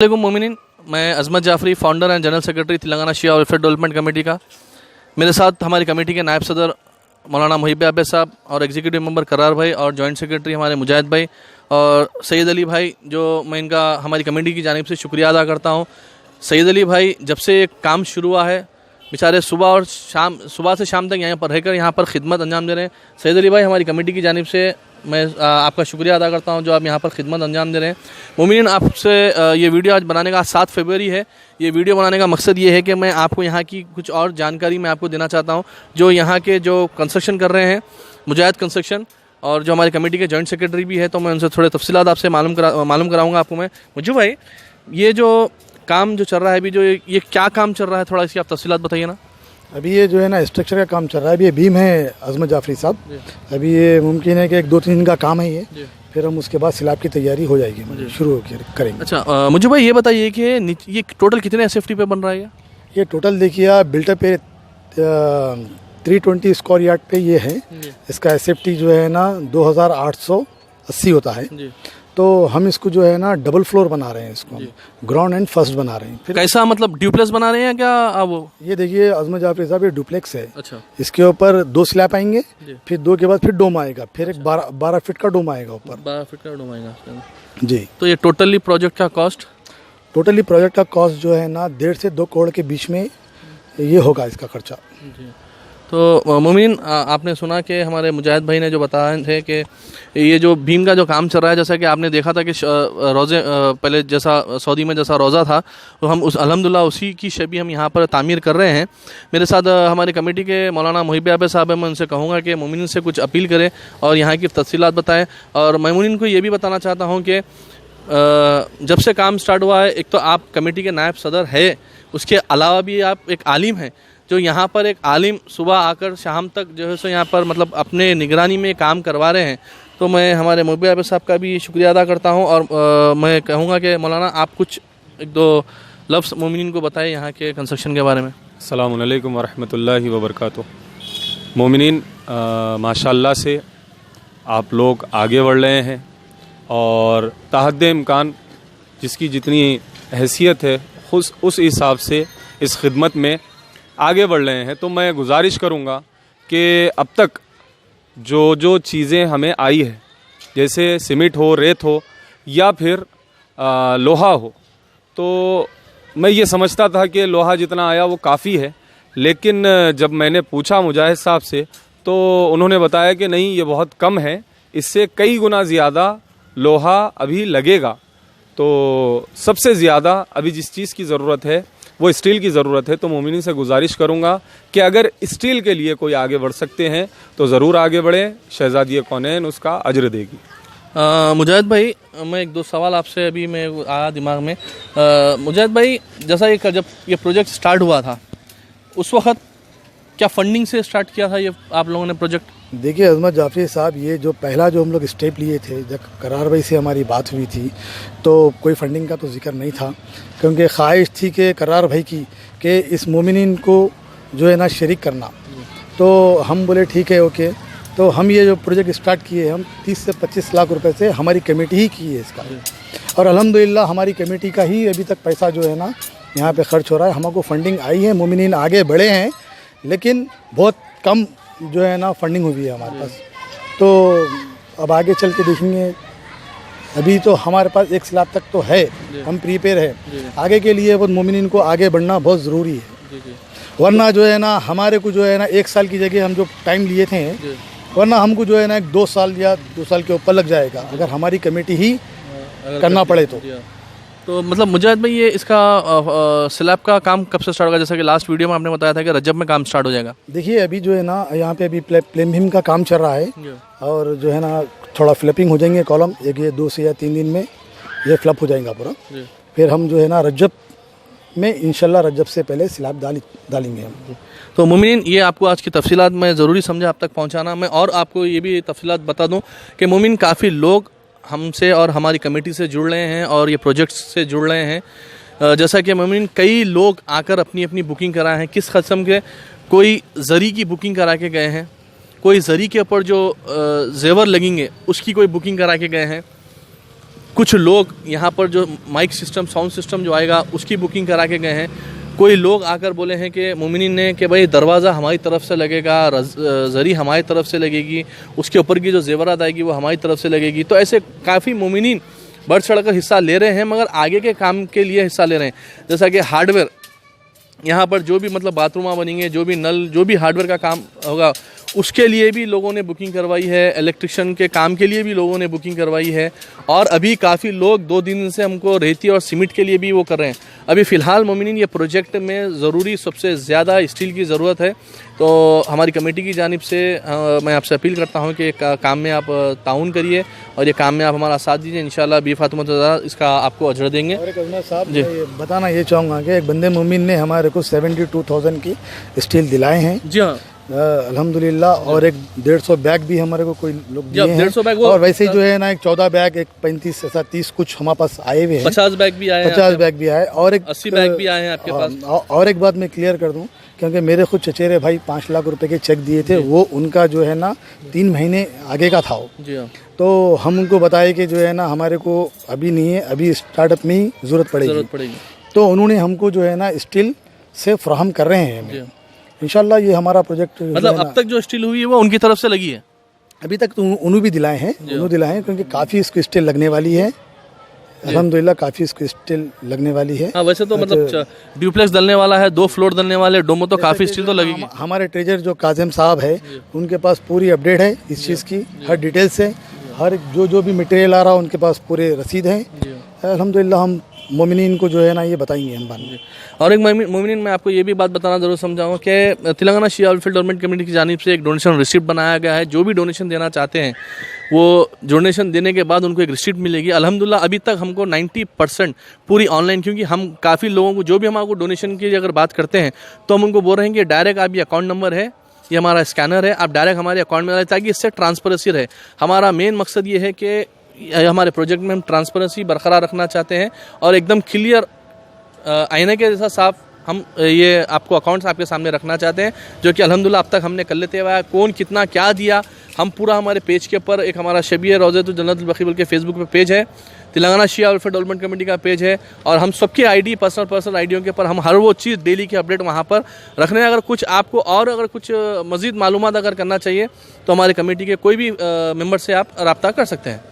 वालेकुम मोमिनीन, मैं Azmat Jafri, founder and general secretary Telangana Shia welfare development committee का। मेरे साथ हमारी कमेटी के नायब सदर मौलाना मुहिब आबिद साहब और एग्जीक्यूटिव मेंबर करार भाई और जॉइंट सेक्रेटरी हमारे मुजाहिद भाई और सैयद अली भाई, जो मैं इनका हमारी कमेटी की जानिब से शुक्रिया अदा करता हूँ। सैयद अली भाई जब से ये काम शुरू हुआ है बेचारे सुबह से शाम तक यहाँ पर रहकर यहाँ पर खिदमत अंजाम दे रहे हैं। सैयद अली भाई, हमारी कमेटी की जानिब से मैं आपका शुक्रिया अदा करता हूं जो आप यहाँ पर खिदमत अंजाम दे रहे हैं। मोमिनीन, आपसे ये वीडियो आज बनाने का 7 फरवरी है। ये वीडियो बनाने का मकसद ये है कि मैं आपको यहाँ की कुछ और जानकारी मैं आपको देना चाहता हूँ। जो यहाँ के जो कंस्ट्रक्शन कर रहे हैं मुजाहिद कंस्ट्रक्शन और जो हमारी कमेटी के जॉइंट सेक्रेटरी भी है, तो मैं उनसे थोड़े तफसीलात आपसे मालूम कराऊँगा आपको मैं। मुझे भाई, ये जो काम जो चल रहा है अभी, जो ये क्या काम चल रहा है, थोड़ा इसकी आप तफसीलात बताइए ना। अभी ये जो है ना स्ट्रक्चर का काम चल रहा है। अभी ये बीम है अजमत जाफरी साहब। अभी ये मुमकिन है कि 1-2-3 दिन का काम है ये, फिर हम उसके बाद स्लैब की तैयारी हो जाएगी, मतलब शुरू करेंगे। अच्छा, मुझे भाई ये बताइए कि ये टोटल कितने एसएफटी पे बन रहा है? ये टोटल देखिए आप, बिल्टअप पे 320 स्क्वायर यार्ड पे ये है। इसका एसएफटी जो है ना 2880 होता है। तो हम इसको जो है ना डबल फ्लोर बना रहे हैं, इसको ग्राउंड एंड फर्स्ट बना रहे हैं। फिर कैसा, मतलब ड्यूप्लेक्स बना रहे हैं क्या आप? वो ये देखिए अजमत जाफरी साहब, ये डुप्लेक्स है। अच्छा। इसके ऊपर 2 स्लैब आएंगे, फिर 2 के बाद फिर डोम आएगा, फिर एक 12 फीट का डोम आएगा ऊपर। 12 फीट का डोम आएगा जी। तो ये टोटली प्रोजेक्ट का कॉस्ट? टोटली प्रोजेक्ट का कॉस्ट जो है ना 1.5 से 2 करोड़ के बीच में ये होगा इसका खर्चा। तो मोमिन, आपने सुना कि हमारे मुजाहिद भाई ने जो बताया थे कि ये जो भीम का जो काम चल रहा है, जैसा कि आपने देखा था कि रोज़े पहले जैसा सऊदी में जैसा रोज़ा था, तो हम उस अल्हम्दुलिल्लाह उसी की शबीह हम यहाँ पर तामीर कर रहे हैं। मेरे साथ हमारी कमेटी के मौलाना मुहिब आबिद साहब हैं। मैं उनसे कहूँगा कि मोमिन से कुछ अपील करें और यहाँ की तफसीलात बताएँ। और मैं मोमिन को ये भी बताना चाहता हूँ कि जब से काम स्टार्ट हुआ है, एक तो आप कमेटी के नायब सदर है, उसके अलावा भी आप एक आलिम हैं। जो यहाँ पर एक आलिम सुबह आकर शाम तक जो है सो यहाँ पर मतलब अपने निगरानी में काम करवा रहे हैं, तो मैं हमारे मुहिब आबिद साहब का भी शुक्रिया अदा करता हूँ। और मैं कहूँगा कि मौलाना आप कुछ 1-2 लफ्ज़ मोमिनीन को बताएं यहाँ के कंस्ट्रक्शन के बारे में। अस्सलामु अलैकुम वरहमतुल्लाहि वबरकातुहू। मोमिनीन, माशाल्लाह से आप लोग आगे बढ़ रहे हैं और ताहद्दे इम्कान जिसकी जितनी हैसियत है उस हिसाब से इस खिदमत में आगे बढ़ रहे हैं। तो मैं गुजारिश करूंगा कि अब तक जो चीज़ें हमें आई है, जैसे सीमेंट हो, रेत हो या फिर लोहा हो, तो मैं ये समझता था कि लोहा जितना आया वो काफ़ी है, लेकिन जब मैंने पूछा मुजाहिद साहब से तो उन्होंने बताया कि नहीं, ये बहुत कम है, इससे कई गुना ज़्यादा लोहा अभी लगेगा। तो सबसे ज़्यादा अभी जिस चीज़ की ज़रूरत है वो स्टील की ज़रूरत है। तो मोमिनीन से गुजारिश करूँगा कि अगर स्टील के लिए कोई आगे बढ़ सकते हैं तो ज़रूर आगे बढ़ें, शहज़ादी कौनैन उसका अजर देगी। मुजाहिद भाई, मैं 1-2 सवाल आपसे अभी मैं आया दिमाग में। मुजाहिद भाई, जैसा जब ये प्रोजेक्ट स्टार्ट हुआ था उस वक़्त क्या फंडिंग से स्टार्ट किया था ये आप लोगों ने प्रोजेक्ट? देखिए अजमत जाफरी साहब, ये जो पहला जो हम लोग स्टेप लिए थे, जब करार भाई से हमारी बात हुई थी तो कोई फंडिंग का तो जिक्र नहीं था, क्योंकि ख्वाहिश थी कि करार भाई की कि इस मोमिनीन को जो है ना शरीक करना। तो हम बोले ठीक है, ओके। तो हम ये जो प्रोजेक्ट स्टार्ट किए, हम 30 से 25 लाख रुपए से हमारी कमेटी ही की है इसका, और अल्हम्दुलिल्लाह हमारी कमेटी का ही अभी तक पैसा जो है ना यहाँ पे खर्च हो रहा है। हमको फंडिंग आई है, मोमिनीन आगे बढ़े हैं, लेकिन बहुत कम जो है ना फंडिंग हुई है हमारे पास। तो अब आगे चल के देखेंगे। अभी तो हमारे पास 1 स्लैब तक तो है, हम प्रीपेयर है। आगे के लिए वो मोमिनीन को आगे बढ़ना बहुत ज़रूरी है, वरना जो है ना हमारे को जो है ना 1 साल की जगह हम जो टाइम लिए थे, वरना हमको जो है ना 2 साल या 2 साल के ऊपर लग जाएगा अगर हमारी कमेटी ही करना पड़े तो मतलब मुजाहिद भाई, ये इसका स्लैब का काम कब से स्टार्ट होगा? जैसा कि लास्ट वीडियो में आपने बताया था कि रजब में काम स्टार्ट हो जाएगा। देखिए अभी जो है ना यहाँ पे अभी प्लेन भीम का काम चल रहा है, और जो है ना थोड़ा फ्लैपिंग हो जाएंगे कॉलम, ये 2 से या 3 दिन में ये फ्लप हो जाएगा पूरा। फिर हम जो है ना रजब में इंशाल्लाह रजब से पहले स्लैब डालेंगे हम। तो मोमिनीन, ये आपको आज की तफसीलात मैं ज़रूरी समझा आप तक पहुँचाना। मैं और आपको ये भी तफसीलात बता दूँ कि मोमिन, काफ़ी लोग हमसे और हमारी कमेटी से जुड़ रहे हैं और ये प्रोजेक्ट्स से जुड़ रहे हैं। जैसा कि मोमिन, कई लोग आकर अपनी अपनी बुकिंग कराए हैं। किस किस्म के, कोई ज़री की बुकिंग करा के गए हैं, कोई ज़री के ऊपर जो जेवर लगेंगे उसकी कोई बुकिंग करा के गए हैं, कुछ लोग यहाँ पर जो माइक सिस्टम साउंड सिस्टम जो आएगा उसकी बुकिंग करा के गए हैं। कोई लोग आकर बोले हैं कि मोमिनीन ने कि भाई दरवाज़ा हमारी तरफ से लगेगा, जरी हमारी तरफ से लगेगी, उसके ऊपर की जो जेवरात आएगी वो हमारी तरफ से लगेगी। तो ऐसे काफ़ी मोमिनीन बढ़ चढ़ कर हिस्सा ले रहे हैं, मगर आगे के काम के लिए हिस्सा ले रहे हैं। जैसा कि हार्डवेयर, यहाँ पर जो भी मतलब बाथरूम बनेंगे, जो भी नल, जो भी हार्डवेयर का काम होगा उसके लिए भी लोगों ने बुकिंग करवाई है। इलेक्ट्रिशियन के काम के लिए भी लोगों ने बुकिंग करवाई है। और अभी काफ़ी लोग 2 दिन से हमको रेती और सीमेंट के लिए भी वो कर रहे हैं। अभी फ़िलहाल मोमिनीन ये प्रोजेक्ट में ज़रूरी सबसे ज़्यादा स्टील की ज़रूरत है। तो हमारी कमेटी की जानिब से मैं आपसे अपील करता हूँ कि काम में आप ताउन करिए और ये काम में आप हमारा साथ दीजिए। इंशाल्लाह बी फातिमा इसका आपको अजर देंगे। और एक अजमत साहब मैं ये बताना ये चाहूँगा कि एक बंदे मोमिन ने हमारे को 72,000 की स्टील दिलाए हैं। जी हाँ, अल्हम्दुलिल्लाह। और एक 150 बैग भी हमारे को कोई लोग दिए हैं। 150 बैग और वैसे जो है ना एक 14 बैग, एक 35 ऐसा 30 कुछ हमारे पास आए हुए हैं। 50 बैग भी आए हैं, 50 बैग भी आए और एक 80 बैग भी आए हैं आपके पास। और एक बात मैं क्लियर कर दूं, क्योंकि मेरे खुद चचेरे भाई 5 लाख रुपए के चेक दिए थे, वो उनका जो है ना 3 महीने आगे का था वो। जी हाँ, तो हम उनको बताए कि जो है ना हमारे को अभी नहीं है, अभी स्टार्टअप में ही ज़रूरत पड़ेगी। तो उन्होंने हमको जो है ना स्टील से फ्राहम कर रहे हैं हमें। इंशाल्लाह ये हमारा प्रोजेक्ट मतलब अब तक जो स्टील हुई है वो उनकी तरफ से लगी है। अभी तक तो उन्होंने भी दिलाए हैं, क्योंकि काफ़ी इसको स्टील लगने वाली है। अल्हम्दुलिल्लाह काफ़ी इसको स्टील लगने वाली है। हाँ, वैसे तो मतलब ड्यूप्लेक्स डलने वाला है, 2 फ्लोर डलने वाले, डोमो तो काफ़ी स्टील तो लगेगी। हमारे ट्रेजर जो काजिम साहब है उनके पास पूरी अपडेट है इस चीज़ की, हर डिटेल से, हर जो भी मटेरियल आ रहा है उनके पास पूरे रसीद हैं। अल्हम्दुलिल्लाह हम मोमिनीन को जो है ना ये बताएंगे हम बाद में। और एक मोमिनीन मैं आपको ये भी बात बताना ज़रूर समझाऊंगा कि Telangana Shia welfare development committee की जानिब से एक डोनेशन रिसिप्ट बनाया गया है। जो भी डोनेशन देना चाहते हैं वो डोनेशन देने के बाद उनको एक रिसिप्ट मिलेगी। अल्हम्दुलिल्लाह अभी तक हमको 90% पूरी ऑनलाइन, क्योंकि हम काफ़ी लोगों को जो भी हमारे डोनेशन की अगर बात करते हैं तो हम उनको बोल रहे हैं कि डायरेक्ट आप ये अकाउंट नंबर है, ये हमारा स्कैनर है, आप डायरेक्ट हमारे अकाउंट में डालें ताकि इससे ट्रांसपेरेंसी रहे। हमारा मेन मकसद ये है कि हमारे प्रोजेक्ट में हम ट्रांसपेरेंसी बरकरार रखना चाहते हैं और एकदम क्लियर आईने के जैसा साफ हम ये आपको अकाउंट्स आपके सामने रखना चाहते हैं, जो कि अल्हम्दुलिल्लाह अब तक हमने कर लेते हुआ है। कौन कितना क्या दिया हम पूरा हमारे पेज के ऊपर, एक हमारा शबीर रोज़तुल जन्नतुल बकी के फेसबुक पे पेज है, Telangana Shia welfare development committee का पेज है, और हम सबके आईडी पर्सनल आईडियों के ऊपर हम हर वो चीज़ डेली की अपडेट वहाँ पर रखने। अगर कुछ आपको और अगर कुछ मज़ीद मालूमात अगर करना चाहिए तो हमारी कमेटी के कोई भी मेंबर से आप रब्ता कर सकते हैं।